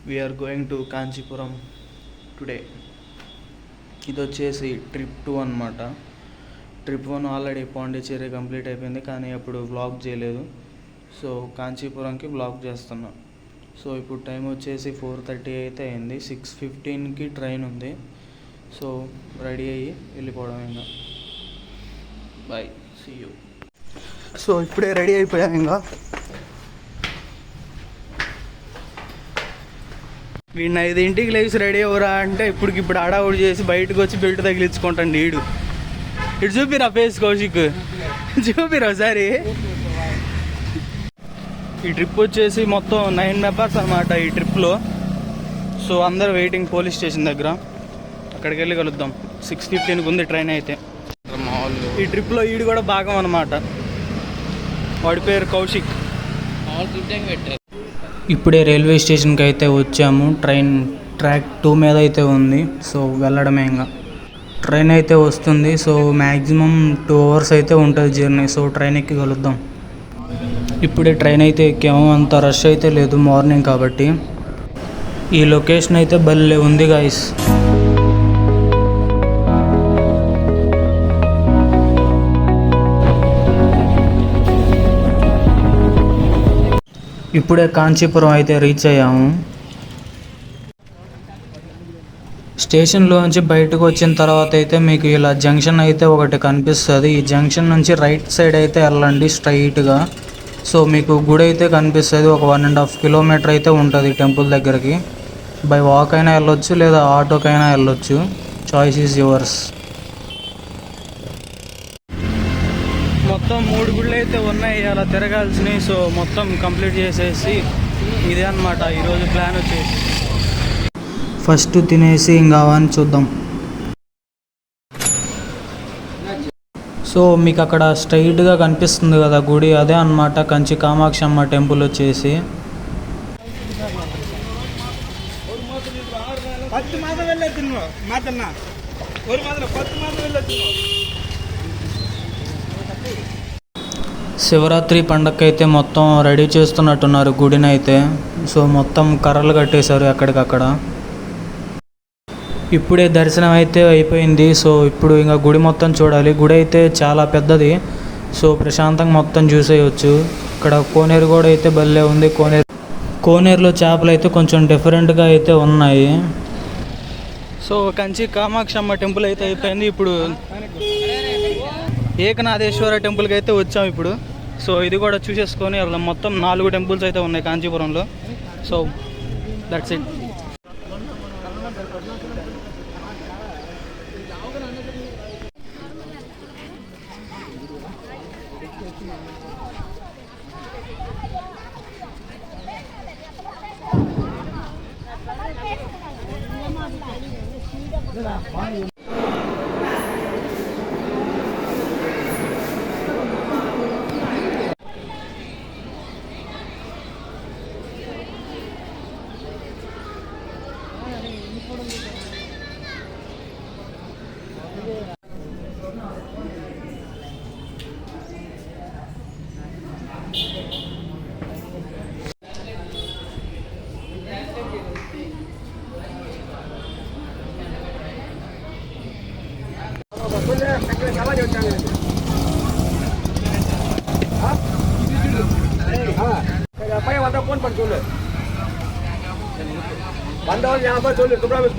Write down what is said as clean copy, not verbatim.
We are going to Kanchipuram today. ఇది వచ్చేసి trip 2 అనమాట. ట్రిప్ 1 ఆల్రెడీ పాండిచ్చేరి కంప్లీట్ అయిపోయింది, కానీ అప్పుడు వ్లాగ్ చేయలేదు. సో కాంచీపురంకి వ్లాగ్ చేస్తున్నా. సో ఇప్పుడు టైం వచ్చేసి 4:30 అయితే అయింది. 6:15కి ట్రైన్ ఉంది. సో రెడీ అయ్యి వెళ్ళిపోవడం ఇంకా. Bye, see you. సో ఇప్పుడే రెడీ అయిపోయాం ఇంకా. వీడిని 5ంటికి లేచి రెడీ అవ్వరా అంటే ఇప్పుడు ఆడావుడు చేసి బయటకు వచ్చి బెల్ట్ తగిలించుకుంటాను. ఇటు చూపిరా ఫేస్ కౌశిక్, చూపిరా ఒకసారి. ఈ ట్రిప్ వచ్చేసి మొత్తం 9 మెంబర్స్ అనమాట ఈ ట్రిప్లో. సో అందరూ వెయిటింగ్ పోలీస్ స్టేషన్ దగ్గర. అక్కడికి వెళ్ళి కలుద్దాం. 6:15కి ఉంది ట్రైన్ అయితే. ఈ ట్రిప్లో ఈడు కూడా భాగం అనమాట. వాడి పేరు కౌశిక్. ఇప్పుడే రైల్వే స్టేషన్కి అయితే వచ్చాము. ట్రాక్ 2 మీద అయితే ఉంది. సో వెళ్ళడమే ఇంకా. ట్రైన్ అయితే వస్తుంది. సో మ్యాక్సిమం 2 hours అయితే ఉంటుంది జర్నీ. సో ట్రైన్ ఎక్కి కలుద్దాం. ఇప్పుడే ట్రైన్ అయితే ఎక్కాము. అంత రష్ అయితే లేదు, మార్నింగ్ కాబట్టి. ఈ లొకేషన్ అయితే భలే ఉంది గైస్. ఇప్పుడే కాంచీపురం అయితే రీచ్ అయ్యాము. స్టేషన్లో నుంచి బయటకు వచ్చిన తర్వాత అయితే మీకు ఇలా జంక్షన్ అయితే ఒకటి కనిపిస్తుంది. ఈ జంక్షన్ నుంచి రైట్ సైడ్ అయితే వెళ్ళండి స్ట్రైట్గా. సో మీకు గుడి అయితే కనిపిస్తుంది. ఒక 1.5 kilometer అయితే ఉంటుంది టెంపుల్ దగ్గరికి. బై వాక్ అయినా వెళ్ళొచ్చు, లేదా ఆటోకైనా వెళ్ళొచ్చు. Choice is yours. మొత్తం 3 గుళ్ళు అయితే ఉన్నాయి అలా తిరగాల్సినవి. సో మొత్తం కంప్లీట్ చేసేసి ఇదే అనమాట ఈరోజు ప్లాన్ వచ్చేసి. ఫస్ట్ తినేసి ఇంకా అని చూద్దాం. సో మీకు అక్కడ స్ట్రైట్గా కనిపిస్తుంది కదా గుడి, అదే అనమాట కంచి కామాక్షి అమ్మ టెంపుల్ వచ్చేసి. శివరాత్రి పండగకి అయితే మొత్తం రెడీ చేస్తున్నట్టున్నారు గుడిని అయితే. సో మొత్తం కర్రలు కట్టేశారు ఎక్కడికక్కడ. ఇప్పుడే దర్శనం అయితే అయిపోయింది. సో ఇప్పుడు ఇంకా గుడి మొత్తం చూడాలి. గుడి అయితే చాలా పెద్దది. సో ప్రశాంతంగా మొత్తం చూసేయచ్చు. ఇక్కడ కోనేరు కూడా అయితే భలే ఉంది. కోనేరులో చేపలు అయితే కొంచెం డిఫరెంట్గా అయితే ఉన్నాయి. సో కంచి కామాక్షి అమ్మ టెంపుల్ అయితే అయిపోయింది. ఇప్పుడు ఏకనాథేశ్వర టెంపుల్కి అయితే వచ్చాము ఇప్పుడు. సో ఇది కూడా చూసేసుకొని మొత్తం 4 టెంపుల్స్ అయితే ఉన్నాయి కాంచీపురంలో. So that's it. कौन पर चोले बंदा यहाँ पर चोले टुकड़ा में